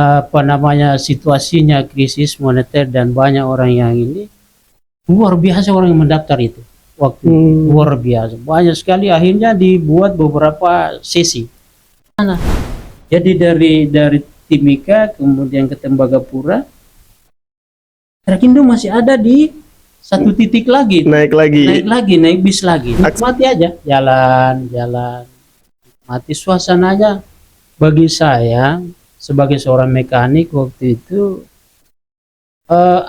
apa namanya, situasinya krisis moneter dan banyak orang yang ini, luar biasa orang yang mendaftar itu waktu luar biasa banyak sekali, akhirnya dibuat beberapa sesi. Jadi dari Timika kemudian ke Tembagapura, Trakindo masih ada di satu titik lagi, naik bis lagi, nikmati aja jalan mati suasananya. Bagi saya sebagai seorang mekanik waktu itu,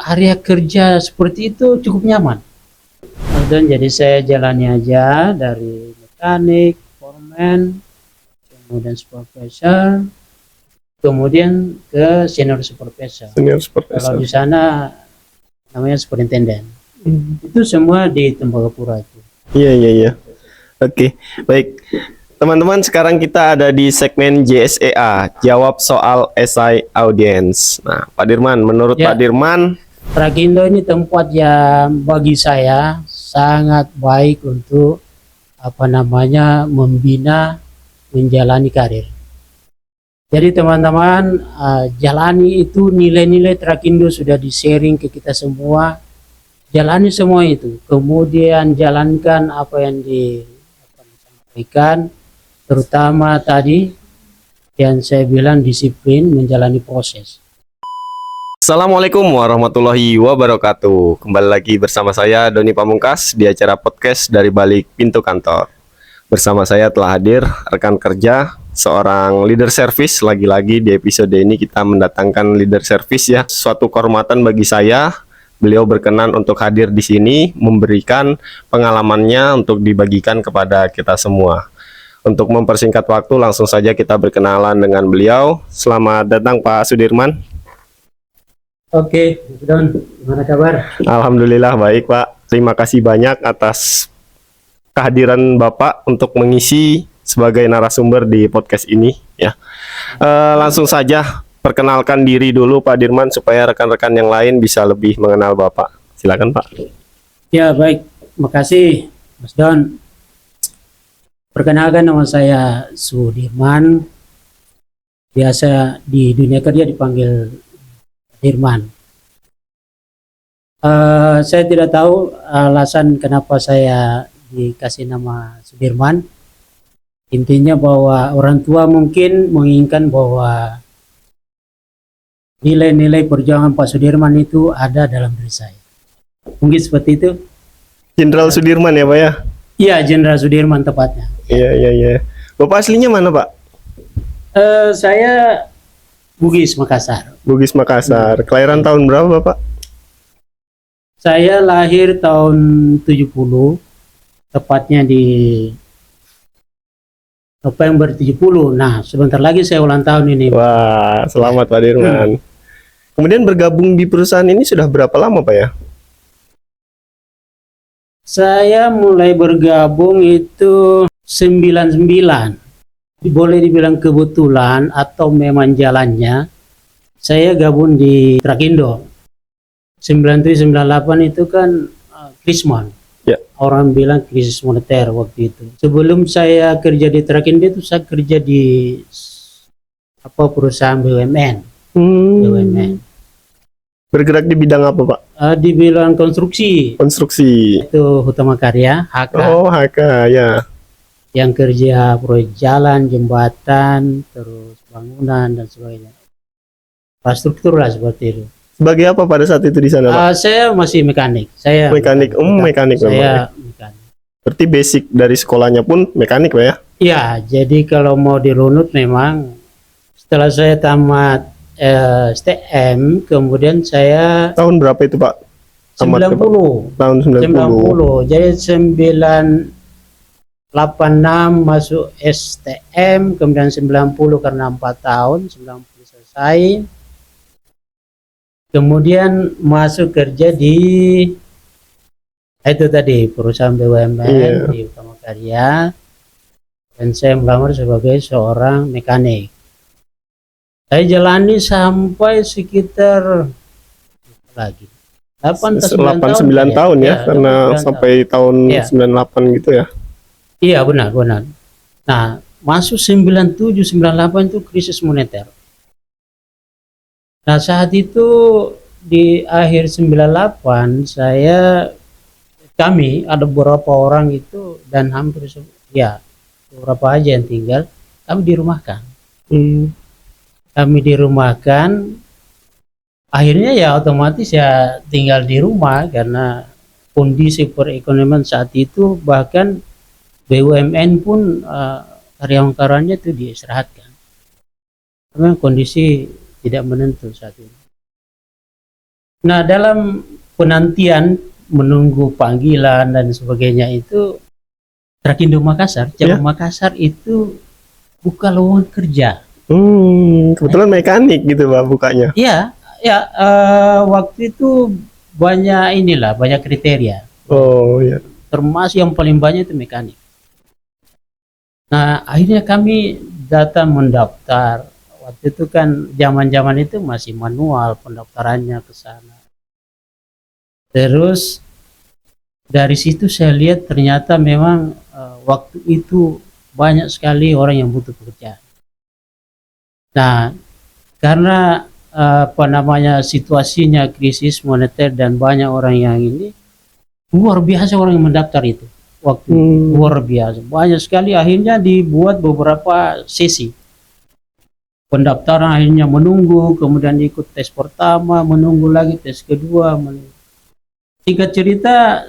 area kerja seperti itu cukup nyaman. Dan jadi saya jalani aja dari mekanik, foreman, kemudian supervisor, kemudian ke senior supervisor. Kalau di sana namanya superintendent. Itu semua di Tembagapura itu. Iya. Oke, baik. Teman-teman, sekarang kita ada di segmen JSEA, jawab soal esai audiens. Nah, Pak Dirman, menurut Pak Dirman, Trakindo ini tempat yang bagi saya sangat baik untuk membina, menjalani karir. Jadi teman-teman, jalani itu, nilai-nilai Trakindo sudah di-sharing ke kita semua. Jalani semua itu, kemudian jalankan apa yang disampaikan, terutama tadi yang saya bilang disiplin menjalani proses. Assalamualaikum warahmatullahi wabarakatuh. Kembali lagi bersama saya Doni Pamungkas di acara podcast dari balik pintu kantor. Bersama saya telah hadir rekan kerja, seorang leader service. Lagi-lagi di episode ini kita mendatangkan leader service ya. Suatu kehormatan bagi saya. Beliau berkenan untuk hadir di sini, memberikan pengalamannya untuk dibagikan kepada kita semua. Untuk mempersingkat waktu, langsung saja kita berkenalan dengan beliau. Selamat datang Pak Sudirman. Oke, Don, gimana kabar? Alhamdulillah baik Pak. Terima kasih banyak atas kehadiran Bapak untuk mengisi sebagai narasumber di podcast ini ya. Langsung saja perkenalkan diri dulu Pak Dirman supaya rekan-rekan yang lain bisa lebih mengenal Bapak. Silakan Pak. Ya baik, makasih Mas Don. Perkenalkan, nama saya Sudirman. Biasa di dunia kerja dipanggil Dirman. Saya tidak tahu alasan kenapa saya dikasih nama Sudirman. Intinya bahwa orang tua mungkin menginginkan bahwa nilai-nilai perjuangan Pak Sudirman itu ada dalam diri saya. Mungkin seperti itu. Jenderal Sudirman ya Pak ya? Iya, Jenderal Sudirman tepatnya. Iya. Bapak aslinya mana Pak? Saya Bugis, Makassar. Bugis, Makassar. Kelahiran tahun berapa Bapak? Saya lahir tahun 70, tepatnya di November 70. Nah, sebentar lagi saya ulang tahun ini. Wah, selamat Pak Dirman. Kemudian bergabung di perusahaan ini sudah berapa lama Pak ya? Saya mulai bergabung itu 99. Boleh dibilang kebetulan atau memang jalannya, saya gabung di Trakindo. 97-98 itu kan Krismon. Ya. Orang bilang krisis moneter waktu itu. Sebelum saya kerja di Trakindo itu saya kerja di perusahaan BUMN. BUMN. Bergerak di bidang apa Pak? Di bidang konstruksi. Itu Utama Karya, HK. Oh, HK ya. Yang kerja proyek jalan, jembatan, terus bangunan dan sebagainya. Infrastruktur lah seperti itu. Sebagai apa pada saat itu di sana Pak? Saya masih mekanik. Mekanik. Saya mekanik. Berarti basic dari sekolahnya pun mekanik Pak ya? Iya, jadi kalau mau dirunut memang setelah saya tamat STM, kemudian saya tahun berapa itu Pak? 90. Tahun 90. Jadi 986 masuk STM, kemudian 90 karena 4 tahun, 90 selesai. Kemudian masuk kerja di itu tadi perusahaan BUMN di Utama Karya, dan saya melamar sebagai seorang mekanik. Saya jalani sampai sekitar 89 tahun ya, karena sampai tahun 98 gitu ya. Iya, benar. Nah, masuk 97-98 itu krisis moneter. Nah, saat itu di akhir 98 kami ada beberapa orang itu dan hampir ya beberapa aja yang tinggal, kami dirumahkan. Kami dirumahkan, akhirnya ya otomatis ya tinggal di rumah karena kondisi perekonomian saat itu, bahkan BUMN pun karyawan-karyawannya itu diistirahatkan. Memang kondisi tidak menentu saat ini. Nah, dalam penantian menunggu panggilan dan sebagainya itu, Trakindo Makassar, cabang Makassar itu buka lowongan kerja. Kebetulan mekanik gitu Pak bukanya. Iya, ya waktu itu banyak kriteria. Oh iya. Termasuk yang paling banyak itu mekanik. Nah, akhirnya kami datang mendaftar. Waktu itu kan zaman-zaman itu masih manual pendaftarannya ke sana. Terus dari situ saya lihat ternyata memang waktu itu banyak sekali orang yang butuh pekerjaan. Nah, karena situasinya krisis moneter dan banyak orang yang ini, luar biasa orang yang mendaftar itu. Waktu luar biasa, banyak sekali. Akhirnya dibuat beberapa sesi pendaftaran, akhirnya menunggu, kemudian ikut tes pertama, menunggu lagi tes kedua. Singkat cerita,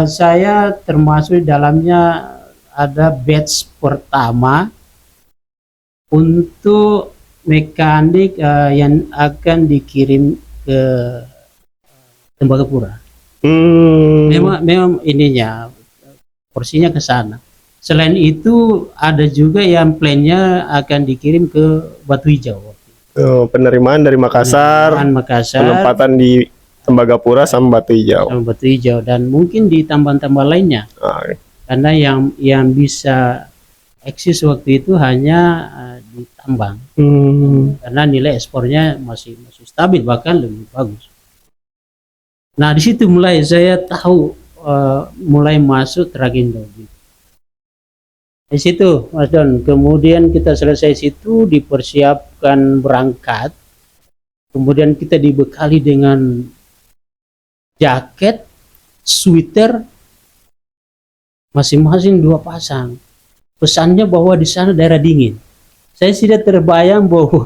saya termasuk dalamnya ada batch pertama untuk mekanik yang akan dikirim ke Tembagapura. Memang ininya porsinya ke sana. Selain itu ada juga yang plannya akan dikirim ke Batu Hijau. Penerimaan dari Makassar, penempatan di Tembagapura sama Batu Hijau. Dan mungkin di tambang-tambang lainnya. Karena yang bisa eksis waktu itu hanya di tambang. Karena nilai ekspornya masih stabil, bahkan lebih bagus. Nah, di situ mulai saya tahu, mulai masuk Trakindo. Di situ, Mas Don. Kemudian kita selesai situ, dipersiapkan berangkat. Kemudian kita dibekali dengan jaket, sweater, masing-masing 2 pasang. Pesannya bahwa di sana daerah dingin. Saya tidak terbayang bahwa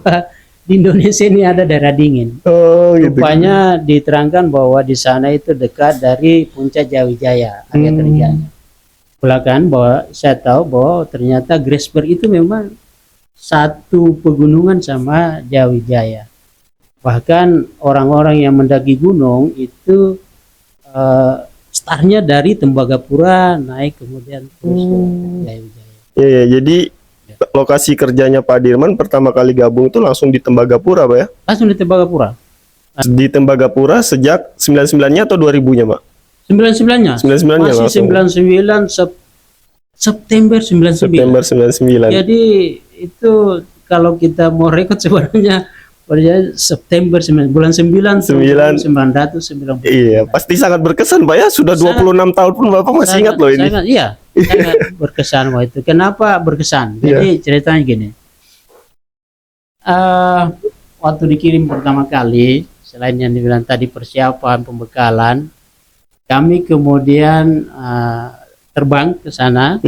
di Indonesia ini ada daerah dingin. Rupanya diterangkan bahwa di sana itu dekat dari Puncak Jawijaya, area kerjanya. Belakang bahwa saya tahu bahwa ternyata Grasberg itu memang satu pegunungan sama Jawijaya. Bahkan orang-orang yang mendaki gunung itu startnya dari Tembagapura naik kemudian terus ke Jawijaya. Iya, jadi lokasi kerjanya Pak Dirman pertama kali gabung itu langsung di Tembagapura, Pak ya? Langsung di Tembagapura. Di Tembagapura sejak 99-nya atau 2000-nya, Pak? 99-nya. 99-nya masih langsung. 99 September 99. September 99. Jadi itu kalau kita mau rekod sebenarnya September 9, bulan 9 1990. Iya, pasti sangat berkesan Pak ya. Sudah 26 tahun pun Bapak masih ingat loh ini. Sangat berkesan waktu itu. Kenapa berkesan? Jadi ceritanya gini. Waktu dikirim pertama kali, selain yang dibilang tadi persiapan, pembekalan, kami kemudian terbang ke sana.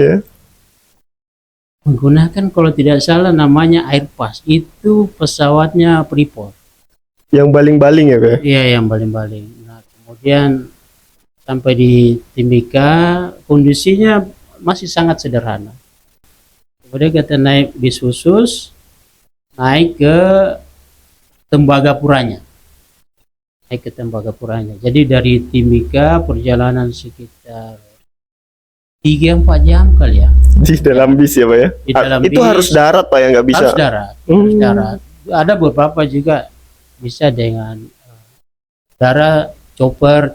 Menggunakan kalau tidak salah namanya Airbus. Itu pesawatnya Freeport. Yang baling-baling ya, Pak? Iya, yang baling-baling. Nah, kemudian sampai di Timika, kondisinya masih sangat sederhana. Kemudian kita naik bis khusus, naik ke Tembagapuranya. Jadi dari Timika perjalanan sekitar 3-4 jam kali ya. Di dalam bis ya Pak ya? Itu bis, harus darat Pak ya, nggak bisa? Harus darat. Ada beberapa juga bisa dengan darat, chopper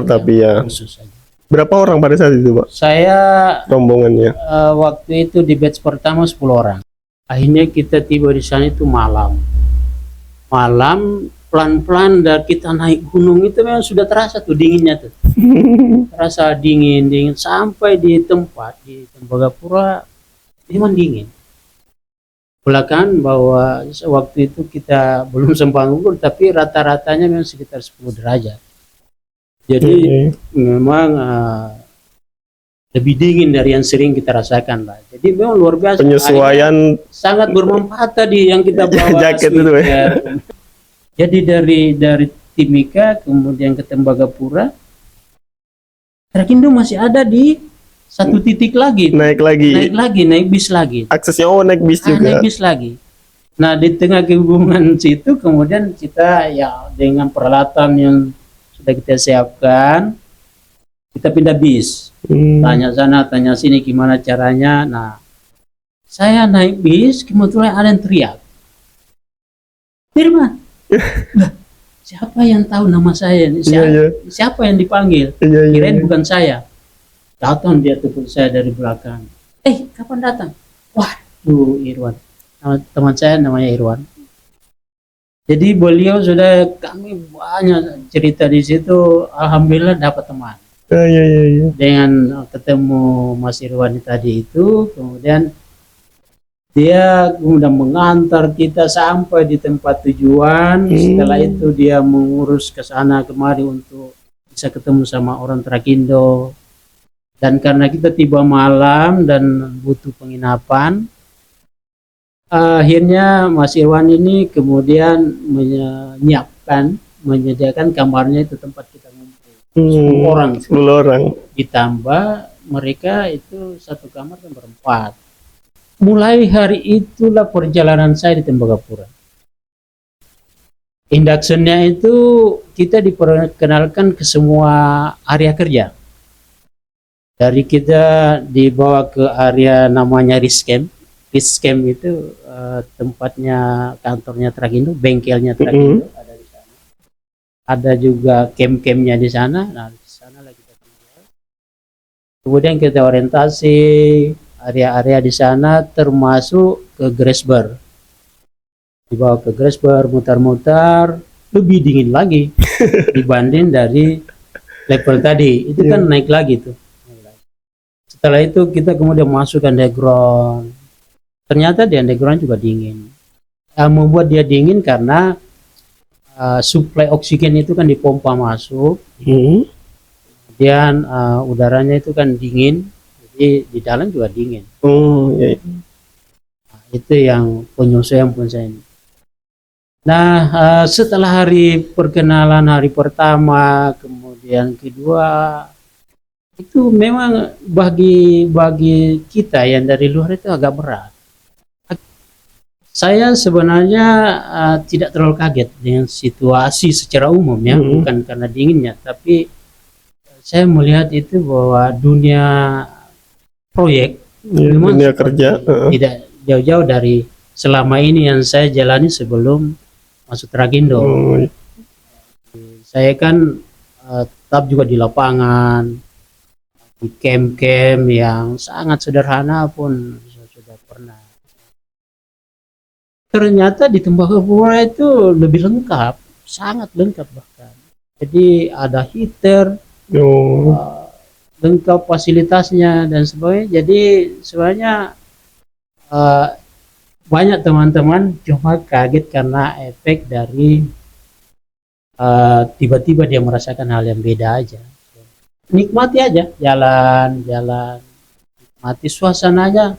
tapi ya khusus saja. Berapa orang pada saat itu Pak? Saya rombongannya waktu itu di batch pertama 10 orang. Akhirnya kita tiba di sana itu malam pelan-pelan, dan kita naik gunung itu memang sudah terasa tuh dinginnya tuh. Terasa dingin sampai di tempat di Tembagapura memang dingin. belakangan bahwa waktu itu kita belum sempat ngukur, tapi rata-ratanya memang sekitar 10 derajat. Jadi memang lebih dingin dari yang sering kita rasakan lah. Jadi memang luar biasa. Penyesuaian Sangat bermanfaat tadi yang kita bawa jaket itu ya. Jadi dari Timika kemudian ke Tembagapura, Trakindo masih ada di satu titik lagi, naik bis lagi. aksesnya naik bis juga. Naik bis lagi. Nah di tengah kehubungan situ kemudian kita ya dengan peralatan yang sudah kita siapkan, kita pindah bis. Tanya sana tanya sini gimana caranya. Nah saya naik bis kebetulan ada yang teriak, Firman. Lah, siapa yang tahu nama saya? Siapa yang dipanggil? Kirain bukan saya. Datang dia tepuk saya dari belakang. Kapan datang? Waduh, Irwan. Teman saya namanya Irwan. Jadi beliau sudah, kami banyak cerita di situ. Alhamdulillah dapat teman. Dengan ketemu Mas Irwan tadi itu, kemudian dia kemudian mengantar kita sampai di tempat tujuan. Setelah itu dia mengurus ke sana kemari untuk bisa ketemu sama orang Trakindo. Dan karena kita tiba malam dan butuh penginapan, akhirnya Mas Irwan ini kemudian menyediakan kamarnya itu tempat kita ngumpul. 10 orang. Ditambah mereka itu satu kamar kan berempat. Mulai hari itulah perjalanan saya di Tembagapura. Induction-nya itu kita diperkenalkan ke semua area kerja. Dari kita dibawa ke area namanya Riscamp. Riscamp itu tempatnya kantornya Trakindo, bengkelnya Trakindo ada di sana. Ada juga camp-campnya di sana. Nah, di sana lah kita tinggal. Kemudian kita orientasi area-area di sana termasuk ke Grasberg. Dibawa ke Grasberg, mutar-mutar, lebih dingin lagi dibanding dari level tadi. Itu kan naik lagi tuh. Setelah itu kita kemudian masuk ke underground. Ternyata di underground juga dingin. Membuat dia dingin karena suplai oksigen itu kan dipompa masuk. Kemudian udaranya itu kan dingin. Jadi di dalam juga dingin. Nah, itu yang penyesuaian ini. Nah, setelah hari perkenalan, hari pertama, kemudian kedua, itu memang bagi kita yang dari luar itu agak berat. Saya sebenarnya tidak terlalu kaget dengan situasi secara umum ya, bukan karena dinginnya, tapi saya melihat itu bahwa dunia proyek, dunia kerja tidak jauh-jauh dari selama ini yang saya jalani sebelum masuk Trakindo. Saya kan tetap juga di lapangan, di camp-camp yang sangat sederhana pun sudah pernah. Ternyata di Tembagapura itu lebih lengkap, sangat lengkap bahkan. Jadi ada heater, lengkap fasilitasnya dan sebagainya. Jadi sebenarnya banyak teman-teman cuma kaget karena efek dari tiba-tiba dia merasakan hal yang beda aja. Nikmati aja jalan, nikmati suasananya.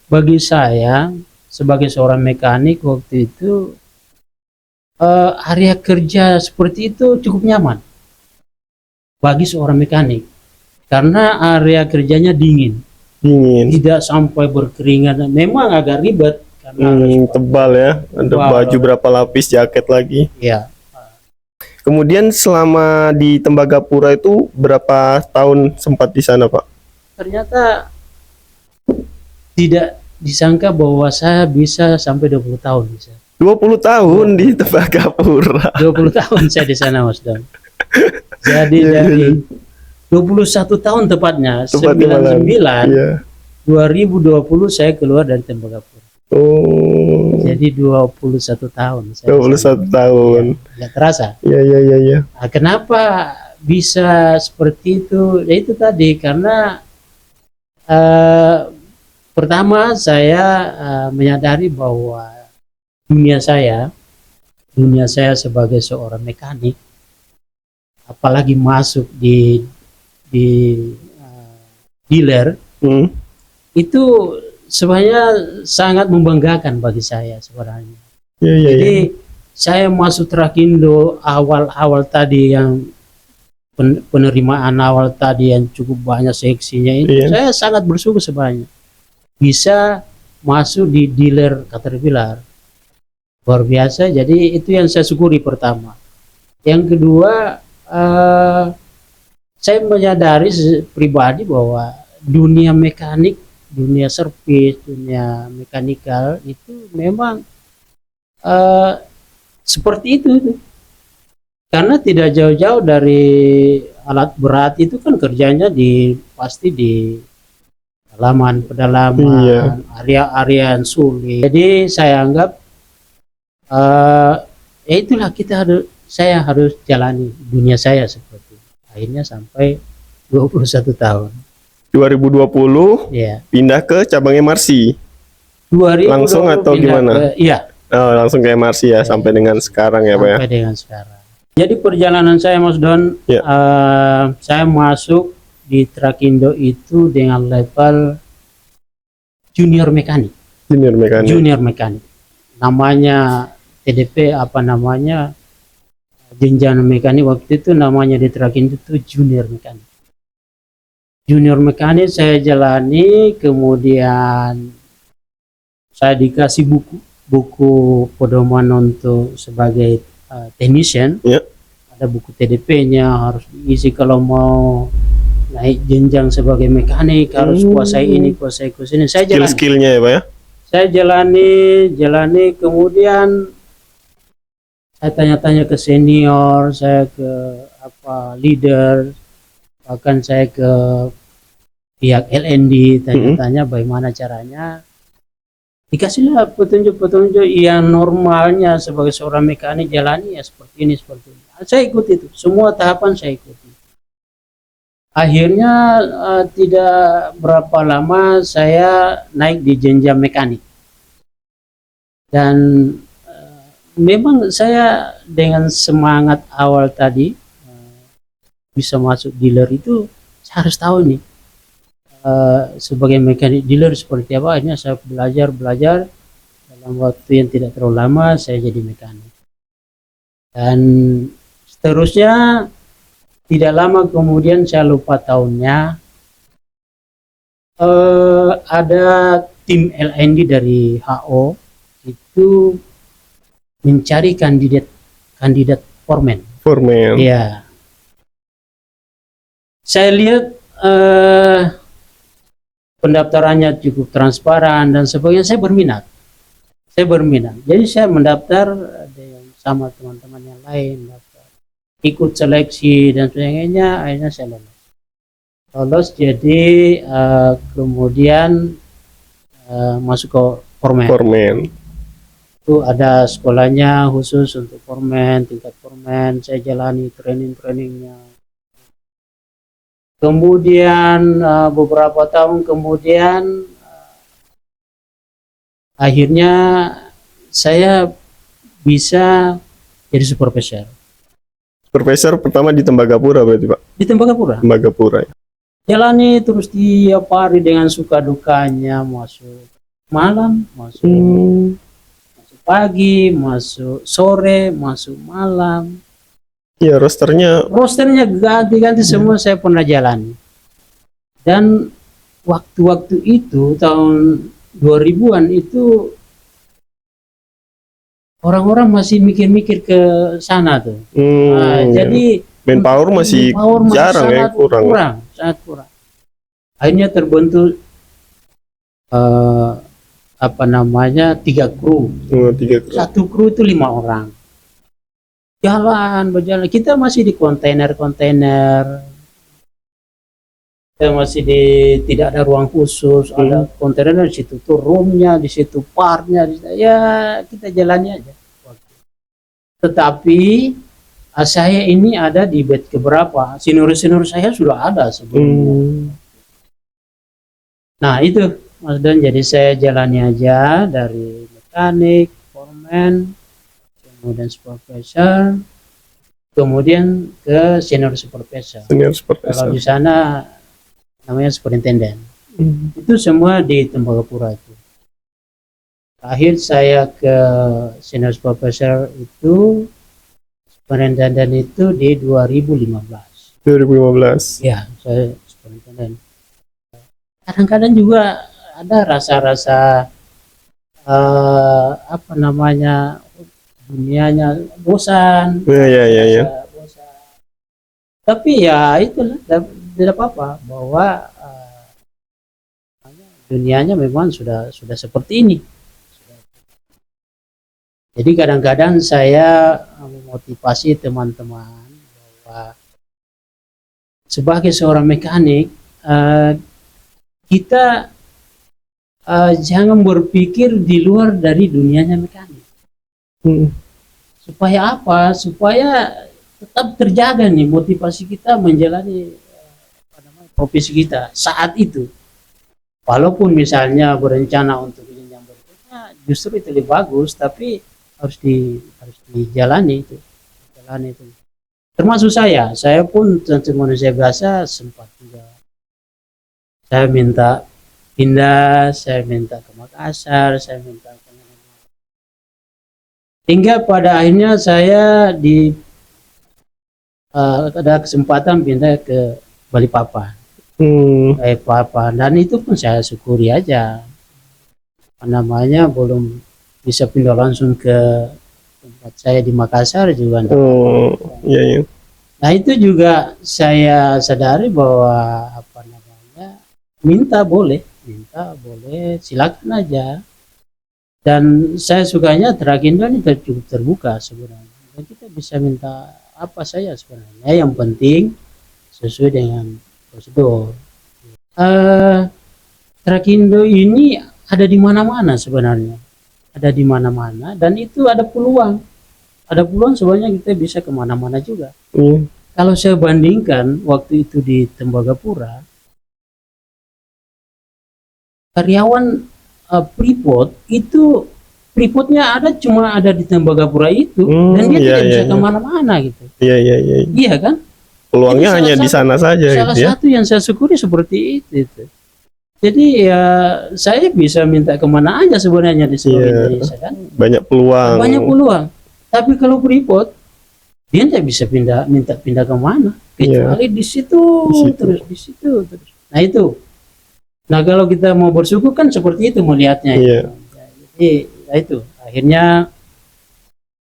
Bagi saya sebagai seorang mekanik waktu itu area kerja seperti itu cukup nyaman bagi seorang mekanik karena area kerjanya dingin, tidak sampai berkeringat. Memang agak ribet karena tebal ya, ada baju berapa lapis, jaket lagi ya. Kemudian selama di Tembagapura itu berapa tahun sempat di sana, Pak? Ternyata tidak disangka bahwa saya bisa sampai 20 tahun bisa. 20 tahun di Tembagapura. 20 tahun saya di sana, Mas Don. Jadi dari 21 tahun tepatnya 99 2020 saya keluar dari Tembagapura. Jadi 21 tahun saya 21 tahun. Nggak terasa. Iya. Nah, kenapa bisa seperti itu? Ya itu tadi karena Pertama saya menyadari bahwa dunia saya sebagai seorang mekanik, apalagi masuk di dealer, itu sebenarnya sangat membanggakan bagi saya sebenarnya. Jadi saya masuk Trakindo awal tadi yang penerimaan awal tadi yang cukup banyak seksinya itu, saya sangat bersyukur sebenarnya bisa masuk di dealer Caterpillar. Luar biasa. Jadi itu yang saya syukuri pertama. Yang kedua, saya menyadari pribadi bahwa dunia mekanik, dunia servis, dunia mekanikal itu memang seperti itu. Karena tidak jauh-jauh dari alat berat itu kan kerjanya pasti di pedalaman, area-area yang sulit. Jadi saya anggap itulah saya harus jalani dunia saya seperti itu. Akhirnya sampai 21 tahun. 2020 pindah ke cabang MRC. Langsung atau gimana? Iya. Langsung ke MRC ya, sampai dengan sekarang ya Pak ya? Sampai dengan sekarang. Jadi perjalanan saya Mas Don, saya masuk di Trakindo itu dengan level junior mekanik. Junior mekanik. Namanya TDP jenjang mekanik waktu itu namanya di Trakindo itu junior mekanik. Junior mekanik saya jalani, kemudian saya dikasih buku pedoman untuk sebagai technician. Ada buku TDP-nya, harus diisi kalau mau naik jenjang sebagai mekanik, harus kuasai ini, kuasai ini. Saya jalani. Skill-skillnya ya Pak ya? Saya jalani, kemudian saya tanya-tanya ke senior, saya ke leader, bahkan saya ke pihak LND, tanya-tanya bagaimana caranya. Dikasihlah petunjuk-petunjuk yang normalnya sebagai seorang mekanik jalani ya seperti ini. Saya ikuti itu, semua tahapan saya ikuti. Akhirnya tidak berapa lama saya naik di jenjang mekanik. Dan memang saya dengan semangat awal tadi bisa masuk dealer itu, saya harus tahu nih sebagai mekanik dealer seperti apa. Akhirnya saya belajar dalam waktu yang tidak terlalu lama saya jadi mekanik. Dan seterusnya tidak lama kemudian, saya lupa tahunnya, ada tim LND dari HO itu mencari kandidat foreman. Iya. Saya lihat pendaftarannya cukup transparan dan sebagainya. Saya berminat. Jadi saya mendaftar sama teman-teman yang lain, ikut seleksi dan sebagainya. Akhirnya saya lolos. Jadi kemudian masuk ke foreman. Itu ada sekolahnya khusus untuk foreman, tingkat foreman. Saya jalani trainingnya. Kemudian beberapa tahun kemudian akhirnya saya bisa jadi supervisor. Supervisor pertama di Tembagapura berarti Pak? Di Tembagapura. Ya. Jalani terus tiap hari dengan suka dukanya, masuk malam, masuk pagi, masuk sore, masuk malam. Iya, rosternya ganti-ganti semua saya pernah jalani. Dan waktu-waktu itu tahun 2000-an itu orang-orang masih mikir-mikir ke sana tuh. Jadi manpower masih jarang ya, sangat kurang. Akhirnya terbentuk 3 kru. 3 kru. 1 kru itu 5 orang. Berjalan. Kita masih di kontainer. Kita masih tidak ada ruang khusus, ada kontainer di situ tuh roomnya, di situ partnya, ya kita jalani aja. Tetapi saya ini ada di bed senior saya sudah ada sebelumnya. Nah itu Mas Don. Jadi saya jalani aja dari mekanik, foreman, kemudian supervisor, kemudian ke senior supervisor. Senior Kalau supervisor. di sana namanya superintendent. Hmm. Itu semua di Tembagapura itu. Akhir saya ke senior supervisor itu, superintendent itu di 2015. 2015. Ya, saya superintendent. Kadang-kadang juga ada rasa-rasa apa namanya, dunianya bosan. Iya, iya, iya, iya. Rasa bosan. Tapi ya itulah, tidak apa-apa bahwa dunianya memang sudah seperti ini. Jadi kadang-kadang saya memotivasi teman-teman bahwa sebagai seorang mekanik, kita jangan berpikir di luar dari dunianya mekanik. Supaya apa? Supaya tetap terjaga nih motivasi kita menjalani profesi kita saat itu. Walaupun misalnya berencana untuk jenjang berikutnya, justru itu lebih bagus, tapi harus dijalani itu. Termasuk saya pun tentu manusia biasa sempat juga. Saya minta pindah, saya minta ke Makassar, saya minta ke mana-mana. Hingga pada akhirnya saya ada kesempatan pindah ke Balikpapan. Balikpapan, dan itu pun saya syukuri aja. Namanya belum bisa pindah langsung ke tempat saya di Makassar juga. Iya, iya. Nah itu juga saya sadari bahwa apa namanya, minta boleh, silakan aja. Dan saya sukanya Trakindo ini cukup terbuka sebenarnya. Dan kita bisa minta apa saja sebenarnya. Yang penting sesuai dengan prosedur. Trakindo ini ada di mana-mana sebenarnya. Ada di mana-mana, dan itu ada peluang. Ada peluang sebenarnya kita bisa kemana-mana juga. Kalau saya bandingkan waktu itu di Tembagapura, karyawan Freeport itu, Freeportnya cuma ada di Tembagapura itu, dan dia tidak bisa kemana-mana gitu. Iya kan? Peluangnya hanya di sana saja. Salah satu yang saya syukuri seperti itu. Jadi ya saya bisa minta kemana aja sebenarnya di seluruh Indonesia kan. Banyak peluang. Banyak peluang. Tapi kalau Freeport, dia tidak bisa minta pindah kemana, kecuali di situ terus. Nah itu. Nah kalau kita mau bersyukur kan seperti itu melihatnya. Jadi ya itu. Akhirnya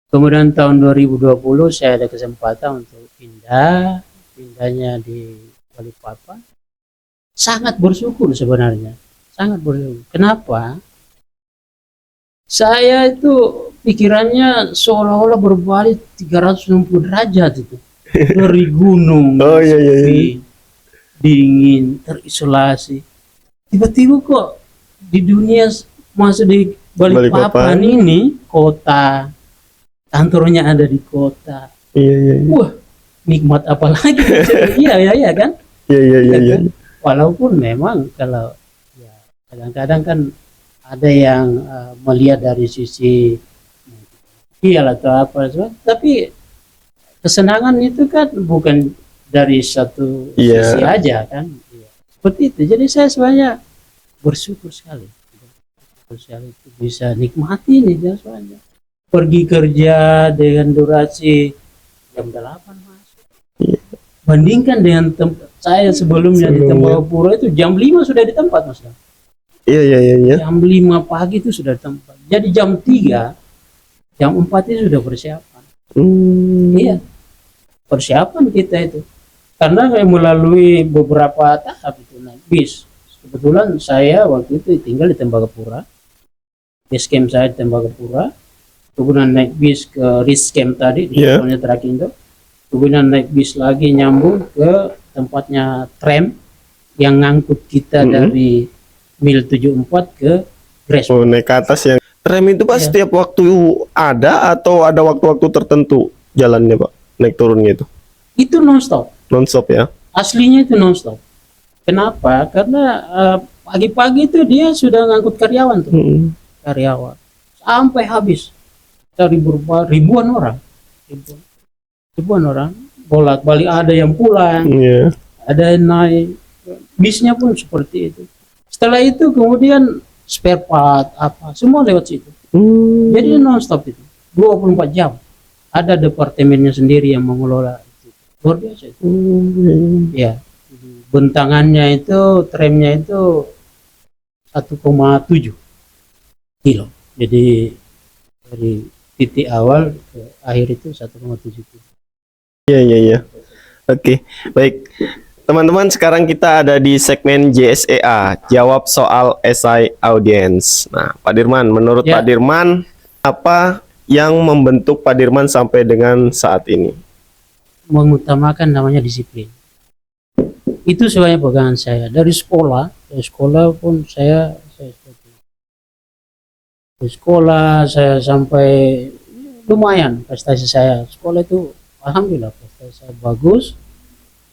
kemudian tahun 2020 saya ada kesempatan untuk pindahnya di Balikpapan. Sangat bersyukur sebenarnya, sangat bersyukur. Kenapa? Saya itu pikirannya seolah-olah berbalik 360 derajat itu. Dari gunung, sepi, dingin, terisolasi. Tiba-tiba kok di dunia, masuk di Balikpapan ini, kota, kantornya ada di kota. Wah, nikmat apa lagi? Iya kan? Iya. Walaupun memang kalau ya, kadang-kadang kan ada yang melihat dari sisi atau apa, tapi kesenangan itu kan bukan dari satu sisi aja kan. Seperti itu. Jadi saya sebenarnya bersyukur sekali. Itu bisa nikmati nih ya, soalnya pergi kerja dengan durasi jam 8 masuk. Bandingkan dengan saya sebelumnya di Tembagapura itu jam 5 sudah di tempat, Mas. Iya. Jam 5 pagi itu sudah di tempat. Jadi jam 3, jam 4 itu sudah persiapan. Iya. Persiapan kita itu. Karena melalui beberapa tahap itu naik bis. Kebetulan saya waktu itu tinggal di Tembagapura. Base camp saya di Tembagapura. Kemudian naik bis ke Ris Camp tadi di Trakindo. Kemudian naik bis lagi nyambung ke tempatnya tram yang ngangkut kita dari mil 74 ke Gres. Naik ke atas ya. Tram itu Pak setiap waktu ada atau ada waktu-waktu tertentu jalannya Pak? Naik turunnya itu? Itu non-stop. Non-stop ya? Aslinya itu non-stop. Kenapa? Karena pagi-pagi itu dia sudah ngangkut karyawan tuh, karyawan sampai habis ribuan orang, ribuan orang bolak-balik, ada yang pulang, Iya. ada yang naik, bisnya pun seperti itu. Setelah itu kemudian spare part apa semua lewat situ. Jadi non-stop itu 24 jam. Ada departemennya sendiri yang mengelola itu. Luar biasa itu. Ya, bentangannya itu, tramnya itu 1,7 kilo. Jadi dari titik awal ke akhir itu 1,7 kilo. Iya. Oke, baik. Teman-teman, sekarang kita ada di segmen JSEA, jawab soal esai audiens. Nah, Pak Dirman, menurut Ya. Pak Dirman, apa yang membentuk Pak Dirman sampai dengan saat ini? Mengutamakan namanya disiplin. Itu sebenarnya pegangan saya dari sekolah pun saya seperti itu. Di sekolah saya sampai lumayan prestasi saya. Sekolah itu alhamdulillah prestasi saya bagus.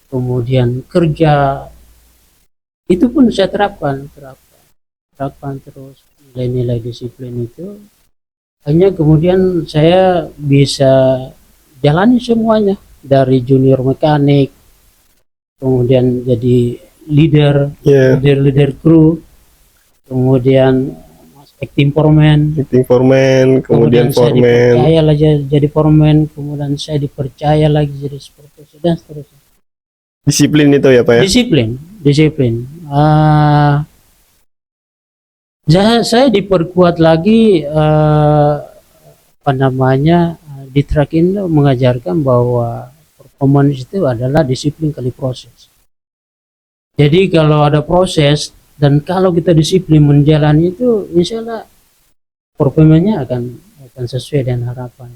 Kemudian kerja itu pun saya terapkan terus nilai-nilai disiplin itu. Hanya kemudian saya bisa jalani semuanya dari junior mekanik, kemudian jadi leader kru, kemudian acting foreman, kemudian saya foreman. dipercaya lagi jadi foreman, kemudian saya dipercaya lagi jadi supervisor dan seterusnya. Disiplin itu ya, Pak ya? Disiplin. Saya diperkuat lagi di Trakindo mengajarkan bahwa performance itu adalah disiplin kali proses. Jadi kalau ada proses dan kalau kita disiplin menjalani itu, insya Allah performanya akan sesuai dengan harapan.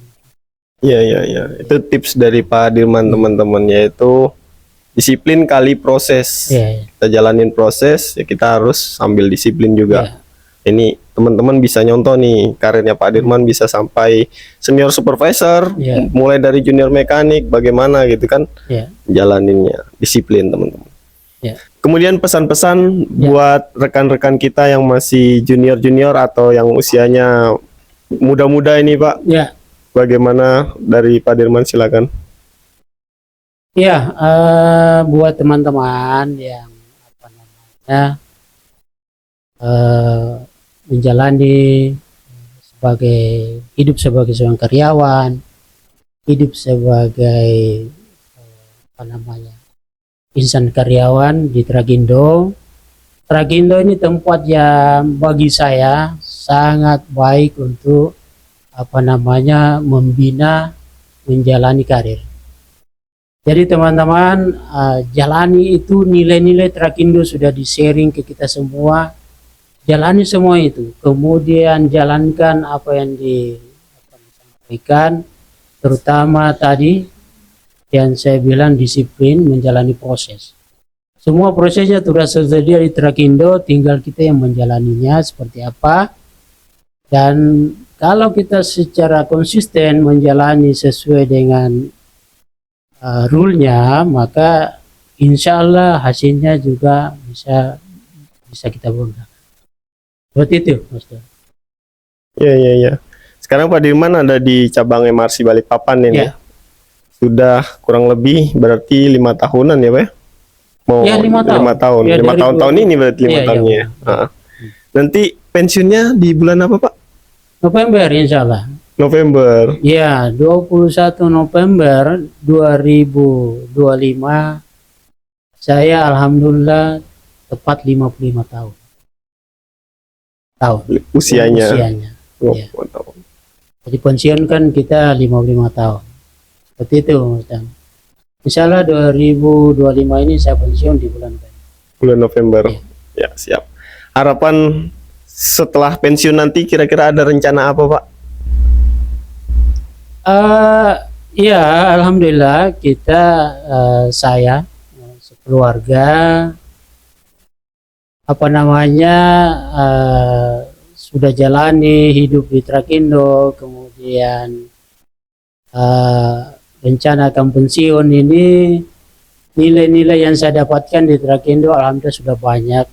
Iya. Itu tips dari Pak Dirman, teman-teman, yaitu disiplin kali proses. Iya. Kita jalanin proses, ya kita harus sambil disiplin juga. Iya. Ini teman-teman bisa nyontoh nih, karirnya Pak Dirman bisa sampai senior supervisor, Iya. mulai dari junior mekanik, bagaimana gitu kan, Iya. jalaninnya, disiplin teman-teman. Iya. Kemudian pesan-pesan buat rekan-rekan kita yang masih junior-junior atau yang usianya muda-muda ini, Pak. Ya. Bagaimana dari Pak Dirman, silakan. Ya, buat teman-teman yang menjalani hidup sebagai seorang karyawan, hidup sebagai insan karyawan di Trakindo. Trakindo ini tempat yang bagi saya sangat baik untuk membina, menjalani karir. Jadi teman-teman, jalani itu nilai-nilai Trakindo sudah di-sharing ke kita semua. Jalani semua itu. Kemudian jalankan apa yang disampaikan, terutama tadi yang saya bilang disiplin menjalani proses. Semua prosesnya sudah tersedia di Trakindo, tinggal kita yang menjalaninya seperti apa. Dan kalau kita secara konsisten menjalani sesuai dengan rule-nya, maka insya Allah hasilnya juga bisa kita banggakan. Seperti itu, Mas. Iya. Sekarang Pak Dirman ada di cabang MRC Balikpapan ini. Ya. Sudah kurang lebih berarti 5 tahunan ya, Pak? Mau Ya, 5 tahun. 5 tahun. Ya, 5 tahun ini berarti 5 Iya, tahunnya. iya. Nah. Nanti pensiunnya di bulan apa, Pak? November insya Allah. November. Ya, 21 November 2025 saya alhamdulillah tepat 55 tahun. Usianya. Ya. Tahun. Jadi pensiun kan kita 55 tahun. Seperti itu, Mas Dan. Insya Allah 2025 ini saya pensiun di bulan November. Ya, siap. Harapan setelah pensiun nanti kira-kira ada rencana apa, Pak? Ya, alhamdulillah saya sekeluarga sudah jalani hidup di Trakindo, kemudian rencana akan pensiun ini, nilai-nilai yang saya dapatkan di Trakindo alhamdulillah sudah banyak.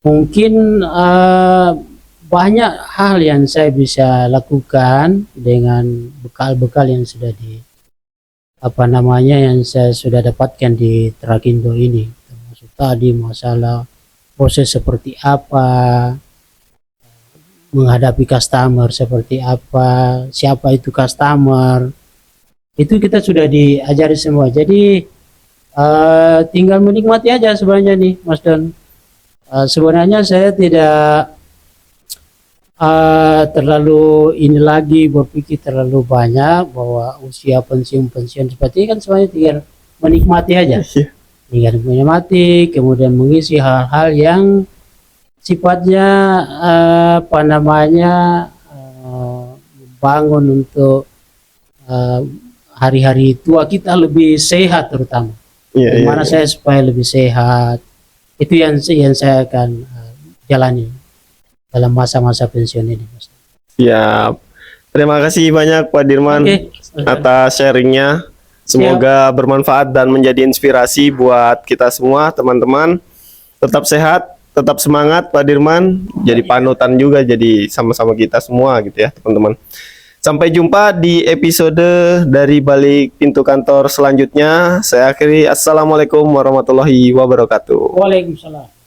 mungkin banyak hal yang saya bisa lakukan dengan bekal-bekal yang sudah yang saya sudah dapatkan di Trakindo ini, termasuk tadi masalah proses seperti apa, menghadapi customer seperti apa, siapa itu customer, itu kita sudah diajari semua. Jadi tinggal menikmati aja sebenarnya nih Mas Don. Sebenarnya saya tidak terlalu ini lagi berpikir terlalu banyak bahwa usia pensiun seperti ini kan, sebenarnya tinggal menikmati aja, tinggal menikmati, kemudian mengisi hal-hal yang sifatnya bangun untuk hari-hari tua kita lebih sehat, terutama gimana saya supaya lebih sehat. Itu yang saya akan jalani dalam masa-masa pensiun ini, Mas. Siap. Terima kasih banyak Pak Dirman atas sharingnya. Semoga bermanfaat dan menjadi inspirasi buat kita semua, teman-teman. Tetap sehat, tetap semangat Pak Dirman. Jadi panutan juga, jadi sama-sama kita semua gitu ya teman-teman. Sampai jumpa di episode dari Balik Pintu Kantor selanjutnya. Saya akhiri. Assalamualaikum warahmatullahi wabarakatuh. Waalaikumsalam.